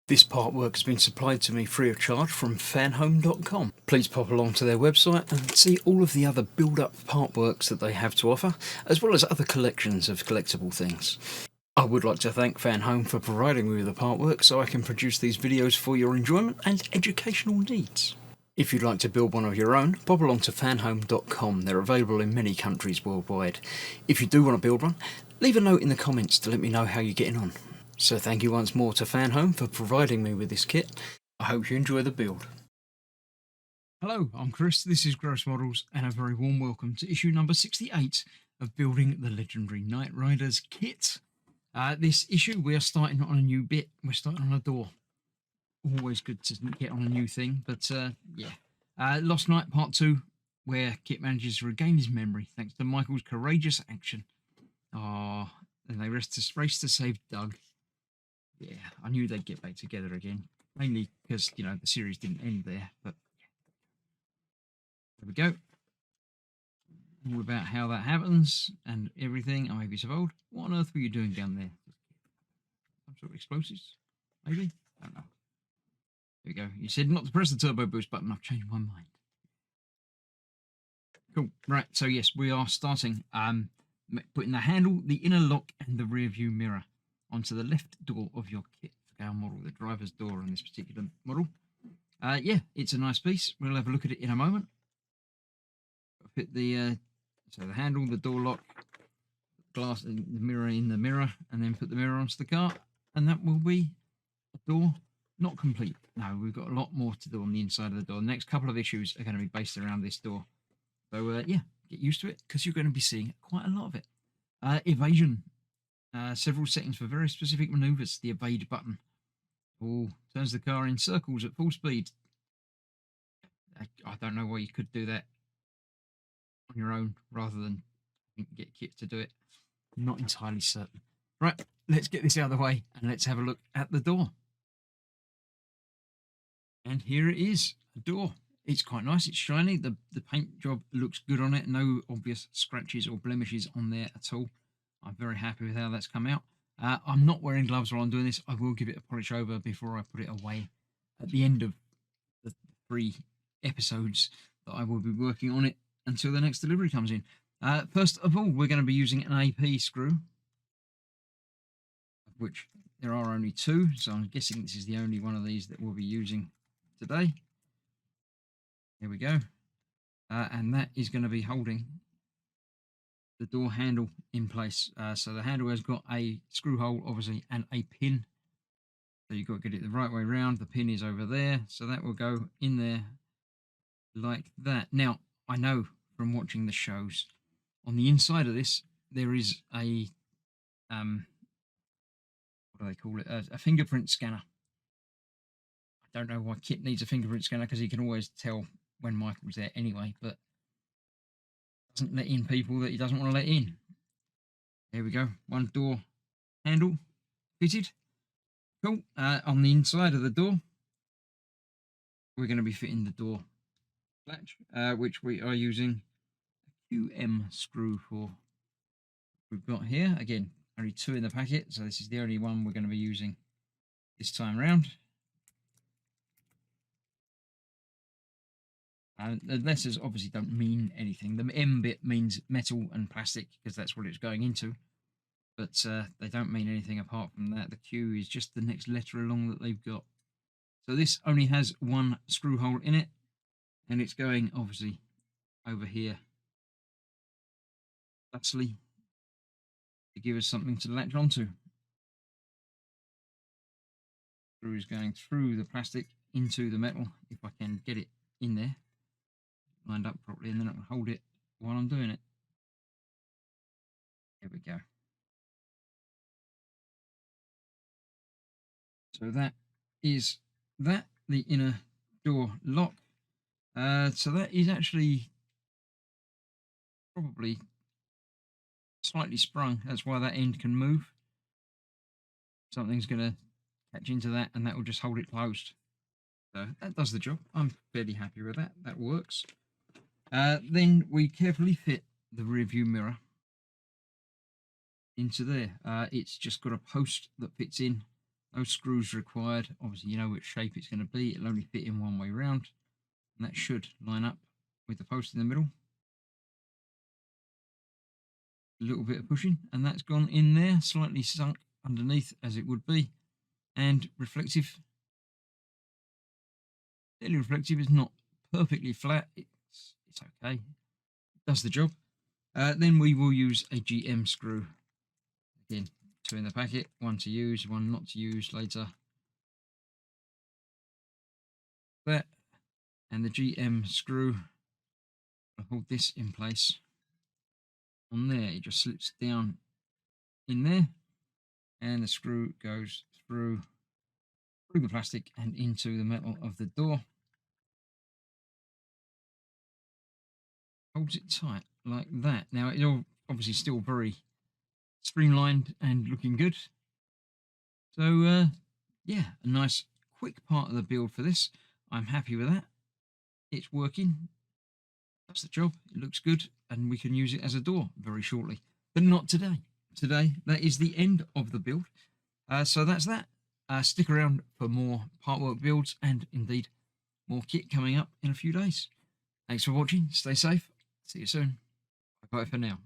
This artwork has been supplied to me free of charge from Fanhome.com. Please pop along to their website and see all of the other build-up artworks that they have to offer, as well as other collections of collectible things. I would like to thank Fanhome for providing me with the artwork so I can produce these videos for your enjoyment and educational needs. If you'd like to build one of your own, pop along to fanhome.com. They're available in many countries worldwide. If you do want to build one, leave a note in the comments to let me know how you're getting on. So thank you once more to Fanhome for providing me with this kit. I hope you enjoy the build. Hello, I'm Chris, this is Gross Models, and a very warm welcome to issue number 68 of Building the Legendary Knight Riders kit. This issue we are starting on a new bit, we're starting on a door. Always good to get on a new thing, but Lost Night Part 2, where Kitt manages to regain his memory thanks to Michael's courageous action. And they race to save Doug. Yeah, I knew they'd get back together again, mainly because, you know, the series didn't end there, but there we go. All about how that happens and everything. I may be so old. What on earth were you doing down there? Some sort of explosives, maybe? I don't know. There we go. You said not to press the turbo boost button. I've changed my mind. Cool. Right. So yes, we are starting putting the handle, the inner lock, and the rear view mirror onto the left door of your kit scale model, the driver's door on this particular model. Yeah, it's a nice piece. We'll have a look at it in a moment. Fit the so the handle, the door lock, glass, the mirror in the mirror, and then put the mirror onto the car, and that will be a door. Not complete. No, we've got a lot more to do on the inside of the door. The next couple of issues are going to be based around this door. So, yeah, get used to it because you're going to be seeing quite a lot of it. Evasion. Several settings for very specific maneuvers. The evade button. Turns the car in circles at full speed. I don't know why you could do that on your own rather than get Kitt to do it. I'm not entirely certain. Right, let's get this out of the way and let's have a look at the door. And here it is, a door. It's quite nice, it's shiny, the paint job looks good on it, no obvious scratches or blemishes on there at all. I'm very happy with how that's come out. I'm not wearing gloves while I'm doing this. I will give it a polish over before I put it away at the end of the 3 episodes that I will be working on it until the next delivery comes in. First of all, we're going to be using an AP screw, of which there are only 2, so I'm guessing this is the only one of these that we'll be using today. Here we go. And that is going to be holding the door handle in place. So the handle has got a screw hole, obviously, and a pin. So you've got to get it the right way around. The pin is over there, so that will go in there like that. Now, I know from watching the shows, on the inside of this, there is a, what do they call it? A fingerprint scanner. I don't know why Kitt needs a fingerprint scanner because he can always tell when Michael's there anyway, but doesn't let in people that he doesn't want to let in. There we go. One door handle fitted. Cool. On the inside of the door, we're going to be fitting the door latch, which we are using a QM screw for. We've got here, again, only 2 in the packet, so this is the only one we're going to be using this time around. The letters obviously don't mean anything. The M bit means metal and plastic because that's what it's going into. But they don't mean anything apart from that. The Q is just the next letter along that they've got. So this only has 1 screw hole in it. And it's going, obviously, over here. Lastly, to give us something to latch onto. Screw is going through the plastic into the metal, if I can get it in there. Lined up properly, and then I can hold it while I'm doing it. There we go. So that is that, the inner door lock. So that is actually probably slightly sprung. That's why that end can move. Something's going to catch into that, and that will just hold it closed. So that does the job. I'm fairly happy with that. That works. Then we carefully fit the rear view mirror into there. It's just got a post that fits in No screws required. Obviously, you know which shape it's going to be. It'll only fit in one way round, and that should line up with the post in the middle. A little bit of pushing, and that's gone in there, slightly sunk underneath as it would be, and reflective. Fairly reflective. Is not perfectly flat. It's okay. It does the job. Then we will use a GM screw. Again, 2 in the packet, 1 to use, 1 not to use later. That, and the GM screw, I'll hold this in place on there. It just slips down in there, and the screw goes through the plastic and into the metal of the door. Holds it tight like that. Now it's all obviously still very streamlined and looking good. So yeah, a nice quick part of the build for this. I'm happy with that. It's working. That's the job. It looks good, and we can use it as a door very shortly, but not today. Today, that is the end of the build. So that's that. Stick around for more partwork builds and indeed more kit coming up in a few days. Thanks for watching. Stay safe. See you soon. Bye for now.